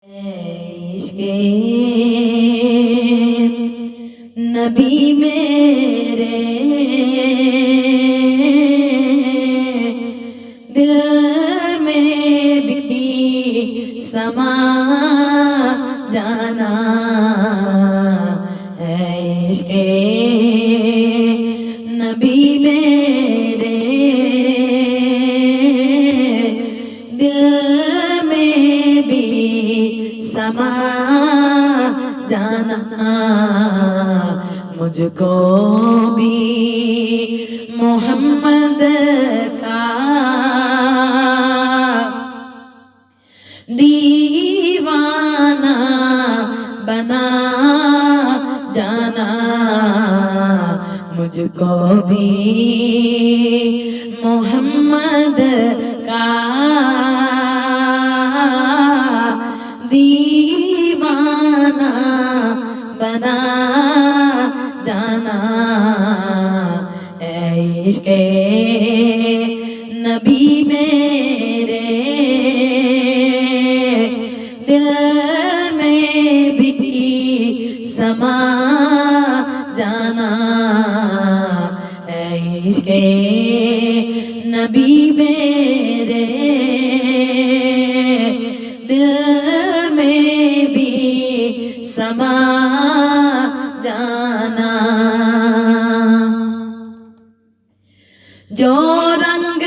عشق نبی میرے دل میں بھی سما جانا ہے عشق نبی میرے دل میں بھی سما جانا مجھ کو بھی محمد کا دیوانہ بنا جانا مجھ کو بھی محمد کا دیوانہ بنا جانا اے عشق نبی میرے دل میں بھی سما جانا اے عشق نبی میرے دل میں بھی سما جانا جو رنگ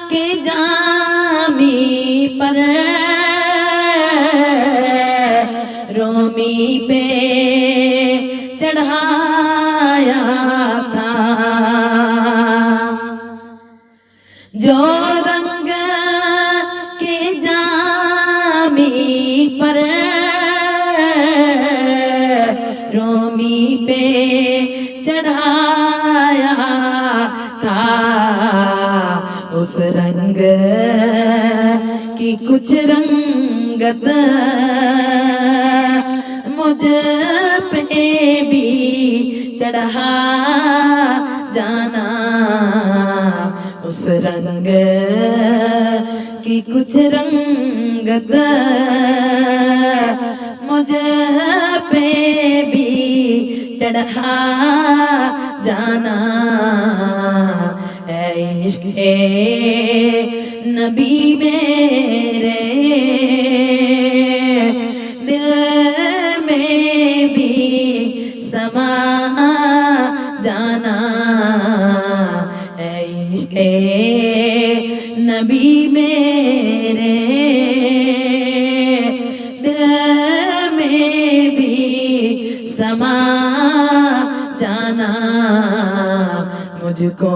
کے جامی پر رومی پہ چڑھایا تھا جو رنگ کے جامی پر رومی پہ چڑھایا تھا اس رنگ کی کچھ رنگت مجھ پہ بھی چڑھا جانا اس رنگ کی کچھ رنگت مجھ پہ بھی چڑھا جانا اے عشق نبی میرے دل میں بھی سما جانا اے عشق نبی میرے دل میں بھی سما جانا مجھ کو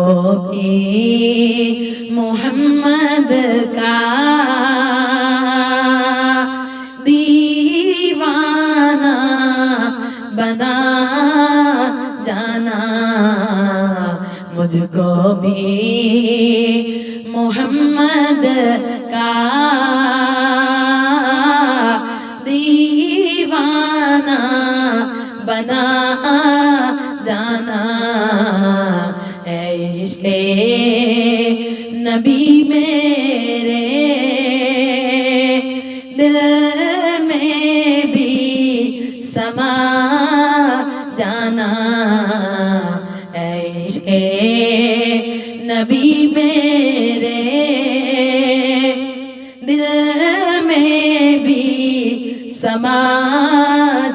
بھی محمد کا دیوانہ بنا جانا مجھ کو بھی محمد کا دیوانہ بنا جانا اے عشق نبی میرے دل میں بھی سما جانا اے عشق نبی میرے دل میں بھی سما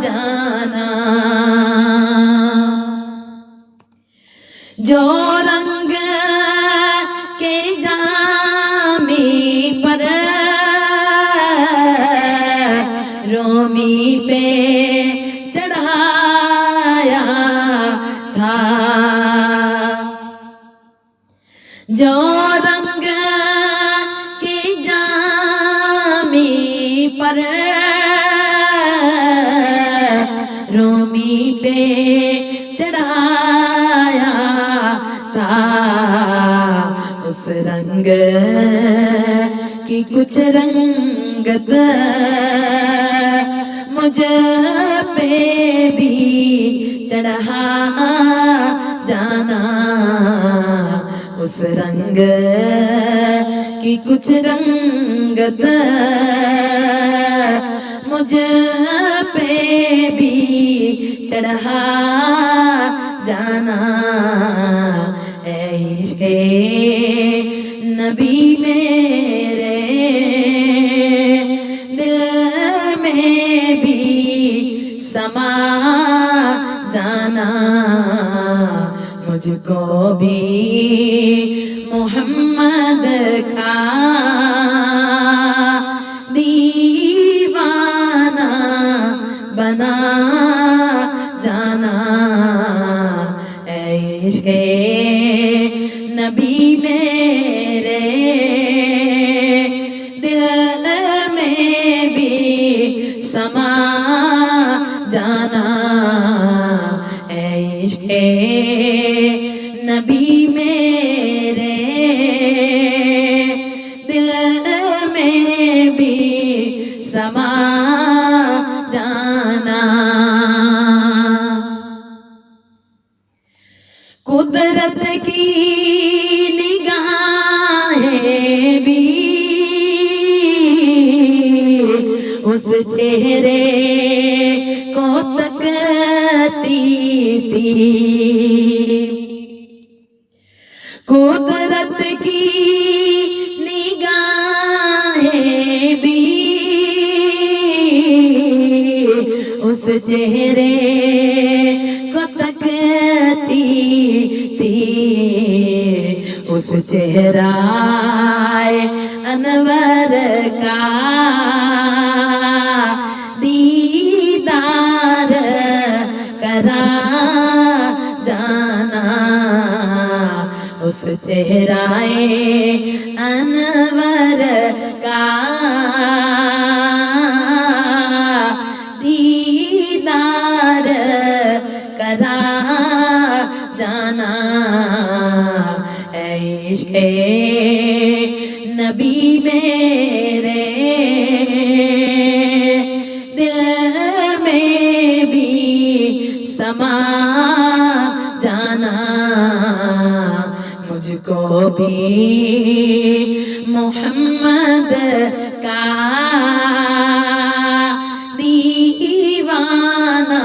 جانا جو رنگ کے جامی پر رومی پہ چڑھایا تھا جو رنگ کے جامی پر رومی پہ چڑھایا تھا اس رنگ کی کچھ رنگت مجھ پہ بھی چڑھا جانا اس رنگ کی کچھ رنگت مجھ پہ بھی چڑھا جانا اے عشق نبی میرے دل میں بھی سما جانا مجھ کو بھی محمد کا دیوانہ بنا جانا اے عشق نبی میرے دل میں بھی سما جانا اے عشق نبی میرے دل میں بھی سما جانا قدرت کی نگاہیں بھی اس چہرے کو تکتی تھی قدرت کی نگاہیں بھی اس چہرے کو تکتی تھی اس چہرہ انور کا دیدار کرا جانا اس چہرہ انور کا دیدار کرا جانا اے عشق نبی میرے دل میں بھی سما جانا مجھ کو بھی محمد کا دیوانہ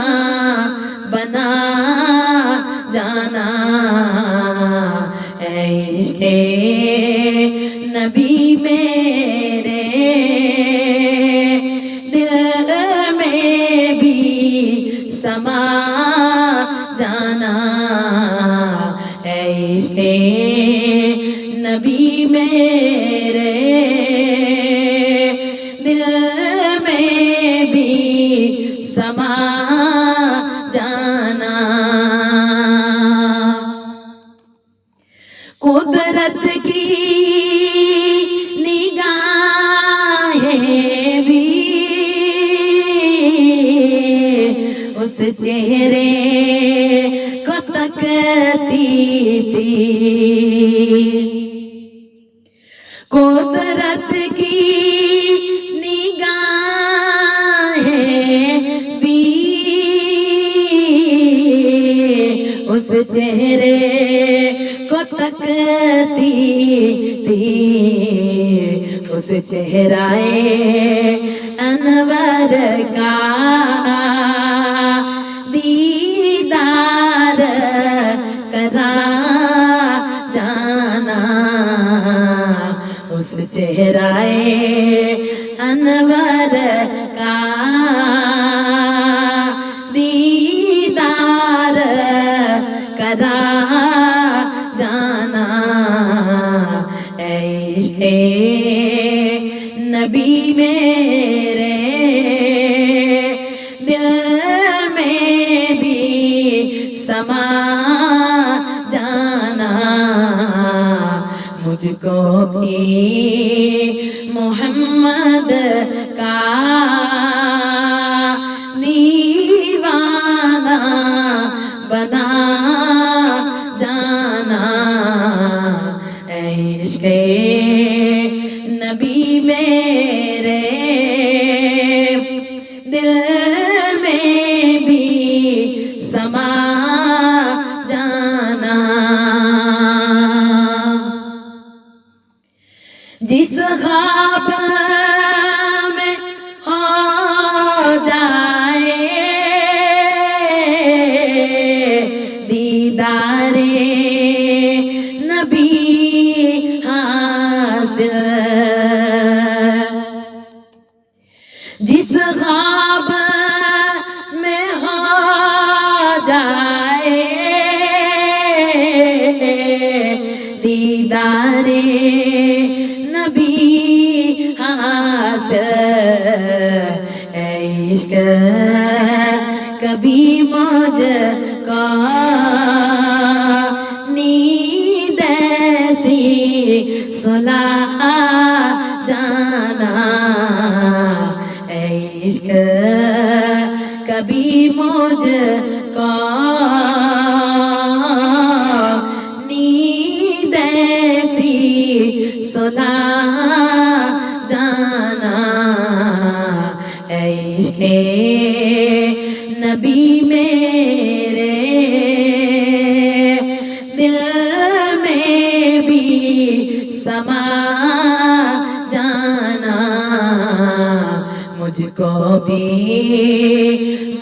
بنا جانا اے عشق نبی میرے دل میں بھی سما جانا اے عشق نبی میرے دل میں بھی سما جانا قدرت کی نگاہیں بھی اس چہرے کو تکتی تھی قدرت کی نگاہیں بھی اس چہرے کو تکتی تھی اس چہرہ انور کا دیدار کرا جانا اس چہرہ انور کا دیدار کرا جانا اے عشق نبی میرے دل میں بھی سما جانا مجھ کو بھی محمد کا دیوانہ بنا جانا اے عشق نبی میرے دل میں بھی سما جانا جس خواب میں خواب میں ہو جائے دیدار نبی حاصل، اے عشق کبھی مجھ کو نیند ایسی سلا جانا، اے عشق کبھی مجھ کو نیند ایسی سلا جانا، اے عشق نبی میرے دل میں بھی سما جانا، مجھ کو بھی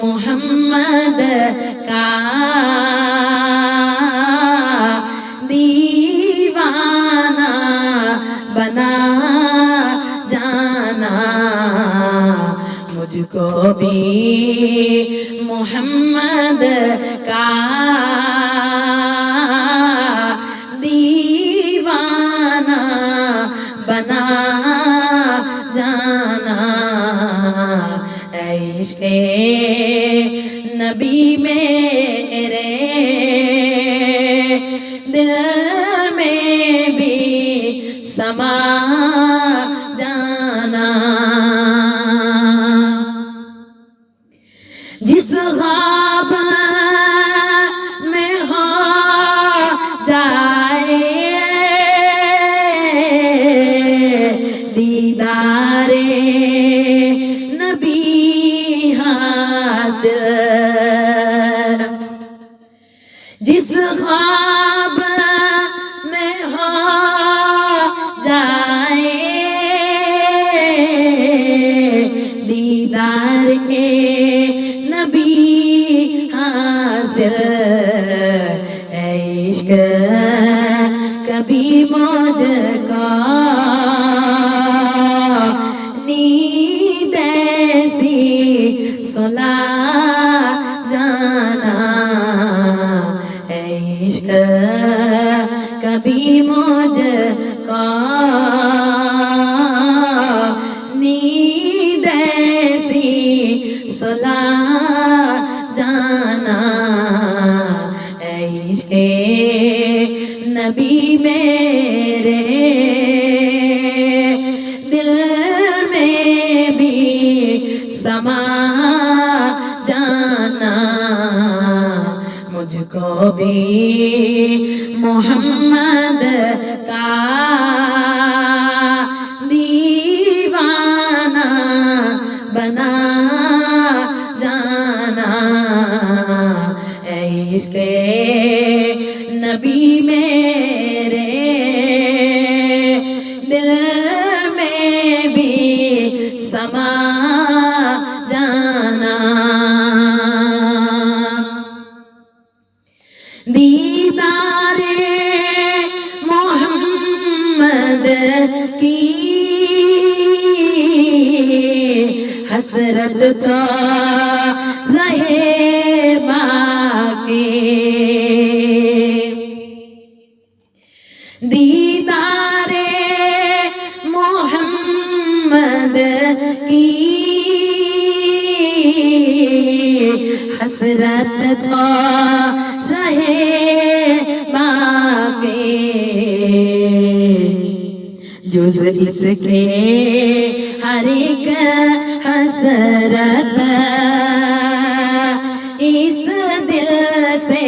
محمد کا دیوانہ بنا جانا، مجھ کو بھی محمد کا دیوانہ بنا جانا، اے عشق نبی میرے دل میں بھی سما جانا، جس خواب میں ہو جائے دیدار نبی حاصل، جس خواب میں ہو جائے دیدار نبی حاصل، اے عشق کبھی مجھ کو نیند ایسی سلا جانا، اے عشق کبھی مجھ کو نیند ایسی سلا جانا، اے عشق نبی میرے دل میں بھی سما جانا، مجھ کو بھی محمد کا دیوانہ بنا جانا، اے عشق نبی میرے دل میں بھی سما جانا، دیدار محمد کی حسرت تو رہے باقی، دیدار محمد کی حسرت تو رہے باقی، جز اس کے ہر ایک حسرت اس دل سے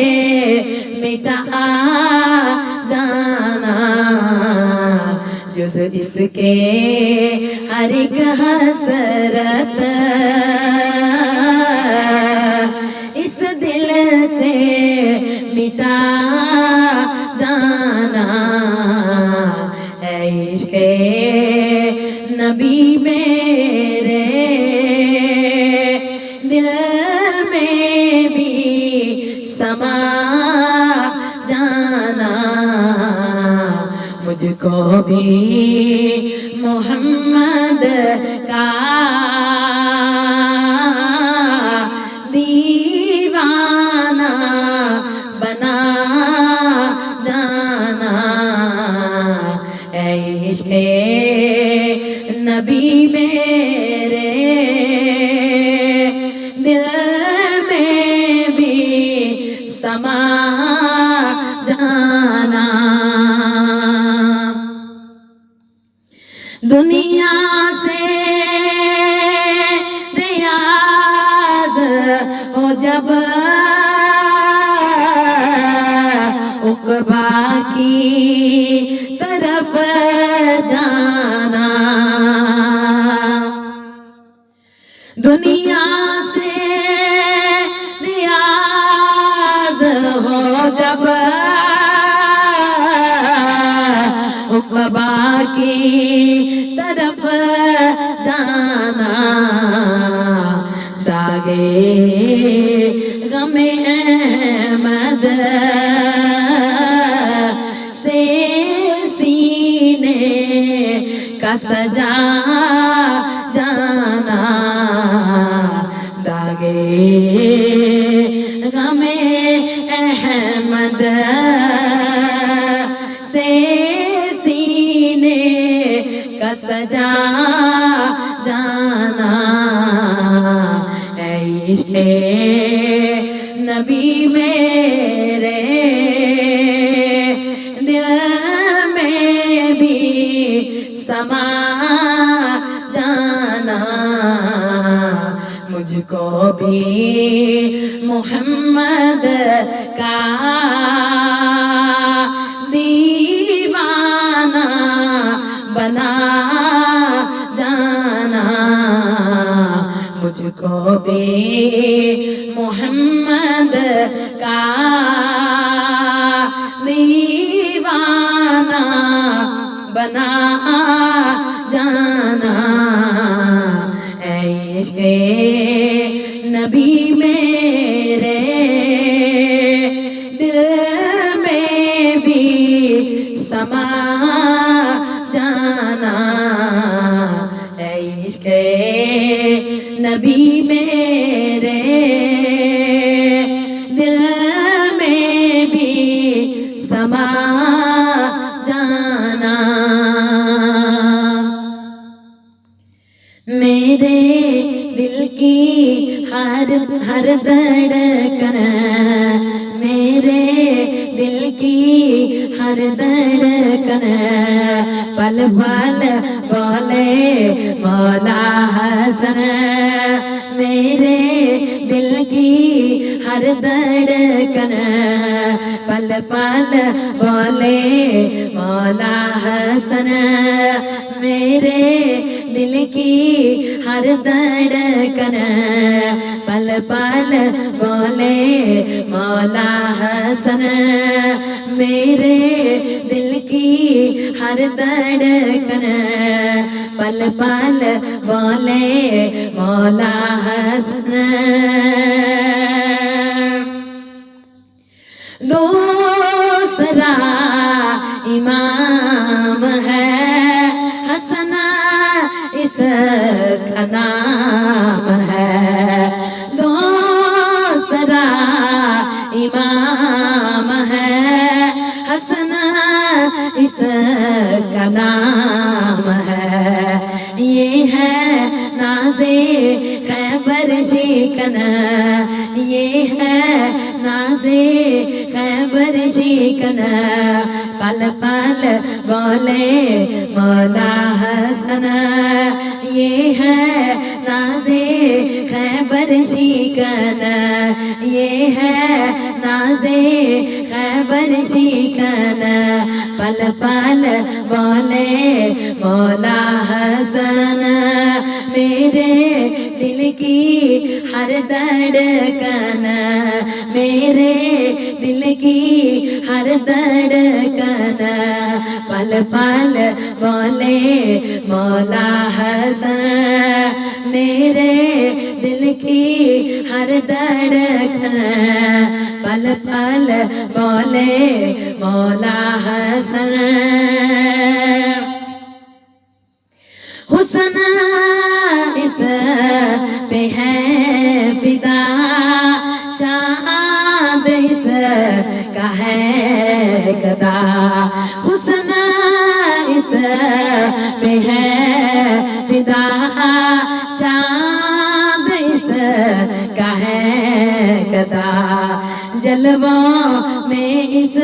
مٹا جانا، جز اس کے ہر ایک حسرت اس دل سے مٹا جانا، اے عشق نبی میرے دل میں بھی سما جانا، مجھ کو بھی محمد کا دنیا سے نیاز ہو جب عقبہ کی طرف جانا، داغے غم احمد سے سینے کا سجا جانا، داغے غم احمد سے سینے کا سجا جانا، اے عشق نبی میرے دل میں بھی سما جانا، مجھ کو بھی محمد کا دیوانہ بنا جانا، مجھ کو بھی محمد کا دیوانہ بنا جانا، اے عشق نبی میرے دل میں بھی سما جانا، اے عشق نبی میرے دل میں بھی سما جانا، میرے دل کی ہر دھڑکن، میرے دل کی ہر دھڑکن پل پل بولے مولا حسن، میرے دل کی ہر دھڑکن پل پل بولے مولا حسن، میرے دل کی ہر دھڑکن پل پل بولے مولا حسن، میرے دل کی ہر دھڑکن پل پل بولے مولا حسن، دوسرا امام ہے حسن اس کا نام ہے، دوسرا امام ہے حسن اس کا نام ہے، یہ ہے ناز خیبر شکن، یہ ہے ناز خیبر شکن، پل پل بولے مولا حسن، یہ ہے ناز خیبر شکن، یہ ہے ناز خیبر شکن، پل پل بولے مولا حسن، میرے دل کی ہر دھڑکن، میرے دل کی ہر دھڑکن پل پل بولے مولا حسن، میرے دل کی ہر دھڑکن پل پل بولے مولا حسن، حسن اس پہ ہے فدا، چاند اس کا ہے گدا، حسن اس پہ ہے فدا، چاند اس کا ہے گدا، جلووں میں اس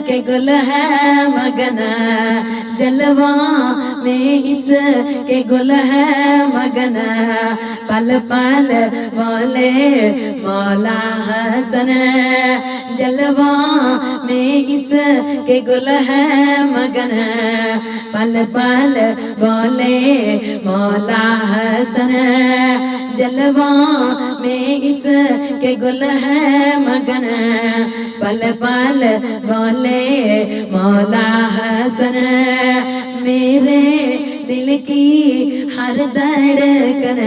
کے گل ہے مگن، جلووں میں اس کے گل ہے مگن پل پل بولے مولا حسن جلووں میں اس کے گل ہے مگن پل پل بولے مولا حسن جلووں میں اس کے گل ہے مگن پل پل بولے مولا حسن میرے دل کی ہر دھڑکن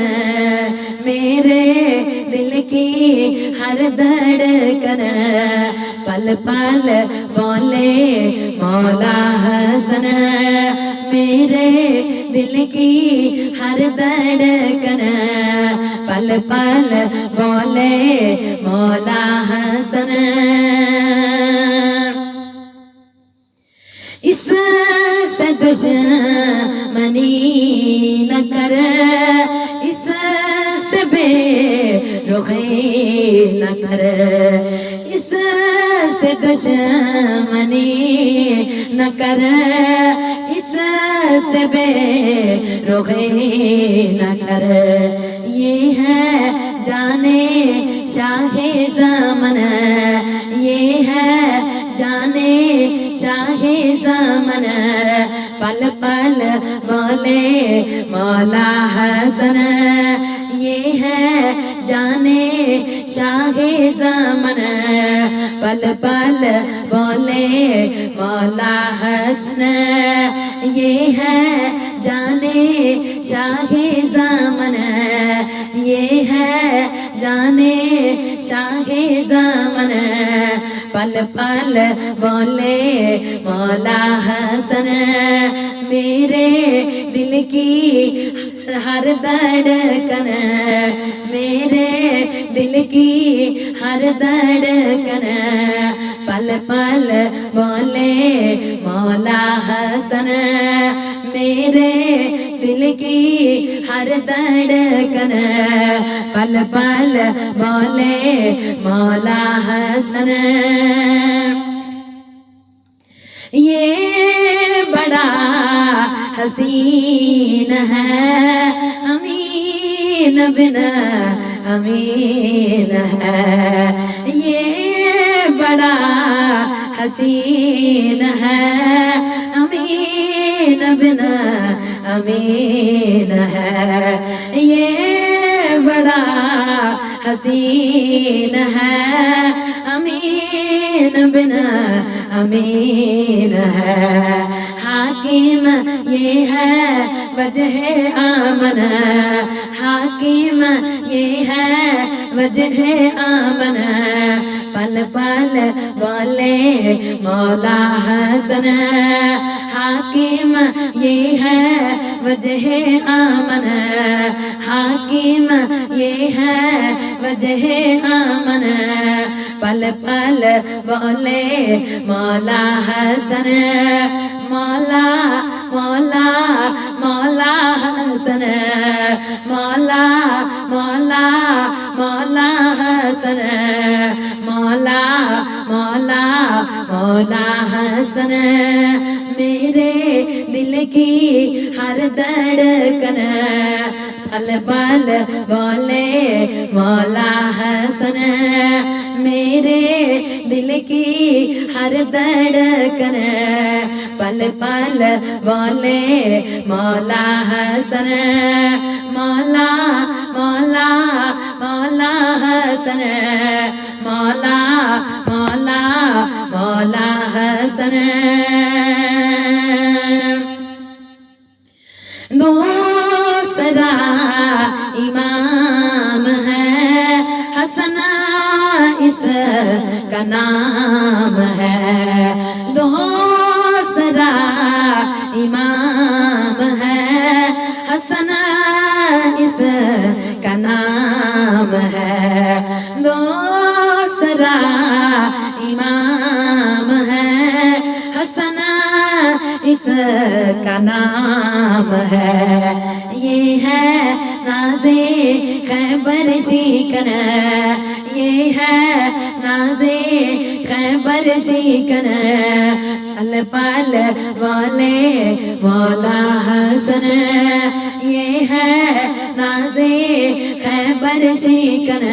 میرے دل کی ہر دھڑکن پل پل بولے مولا حسن میرے دل کی ہر دھڑکن پل پل بولے مولا حسن اس سے دشمنی نہ کر اس سے بے رخی نہ کر اس سے دشمنی نہ کر اس سے بے رخی نہ کر یہ ہے جانے شاہ زمن یہ ہے جانے شاہ زمن پل پل بولے مولا حسن یہ ہے جانے شاہ زمن پل پل بولے مولا حسن یہ ہے جانے شاہ زمن یہ ہے جانے شاہ زمن پل پل بولے مولا حسن میرے دل کی ہر دھڑکن میرے دل کی ہر دھڑکن پل پل بولے مولا حسن میرے دل کی ہر دھڑکن پل پل بولے مولا حسن یہ بڑا حسین ہے امین بن امین ہے یہ بڑا حسین ہے امین بن امین ہے یہ بڑا حسین ہے امین بن امین ہے حاکم یہ ہے وجہ آمن حاکم یہ ہے وجہ آمن پل پل بولے مولا حسن حاکم یہ ہے وجہ آمن حاکم یہ ہے وجہ آمن پل پل بولے مولا حسن مولا مولا مولا حسن مولا مولا مولا حسن مولا مولا مولا حسن میرے دل کی ہر دھڑکن پل پل بولے مولا حسن میرے دل کی ہر دھڑکن پل پل بولے مولا حسن مولا مولا مولا حسن مولا مولا مولا حسن دوسرا امام ہے حسن اس کا نام ہے دوسرا امام ہے حسن اس کا نام ہے دوسرا امام ہے حسن اس کا نام ہے یہ ہے نازِ خیبر شکن یہ ہے نازِ خیبر شکن پل پل بولے مولا حسن یہ ہے ناز خیبر شکن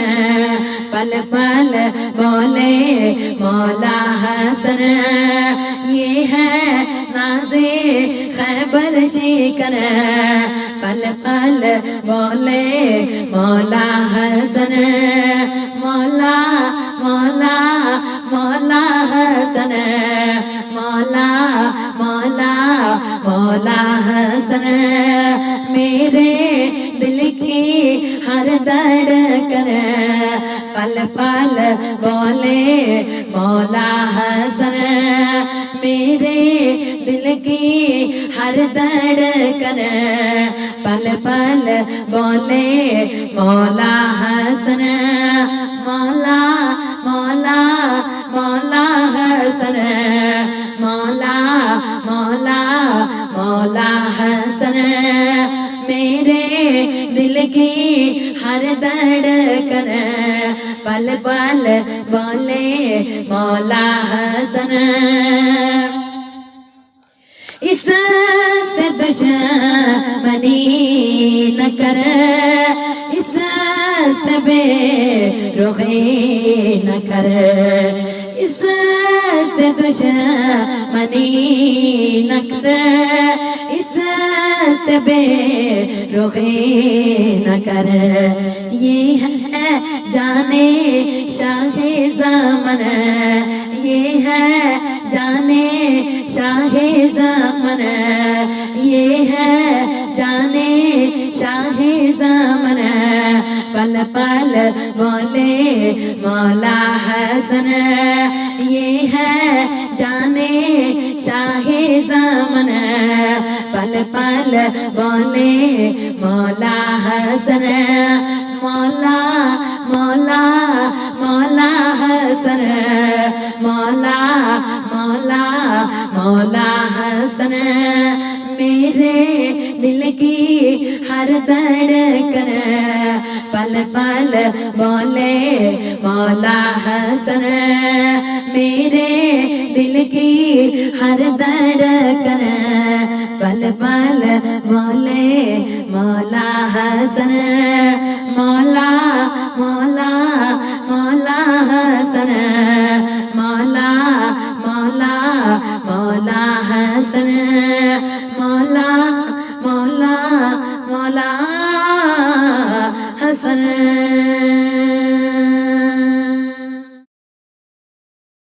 پل پل بولے مولا حسن یہ ہے ناز خیبر شکن پل پل بولے مولا حسن مولا مولا مولا حسن مولا مولا مولا حسن میرے دل کی ہر دھڑکن پل پل بولے مولا حسن میرے دل کی ہر دھڑکن پل پل بولے مولا حسن مولا مولا مولا حسن مولا مولا مولا حسن میرے دل کی ہر دھڑکن پل پل بولے مولا حسن اس سے دشمنی نہ کر اس سے بے رخی نہ کر اس سے دشمنی نہ کر اس سے بے رخی نہ کر یہ ہے جانے شاہ زمن یہ ہے جانے شاہ زمن یہ ہے جانے شاہ زمن پل پل بولے مولا حسن یہ ہے جانے شاہ زمن پل پل بولے مولا حسن مولا مولا مولا حسن مولا مولا مولا حسن میرے دل کی ہر دھڑکن پل پل بولے مولا حسن میرے دل کی ہر دھڑکن پل پل بولے مولا حسن مولا مولا مولا حسن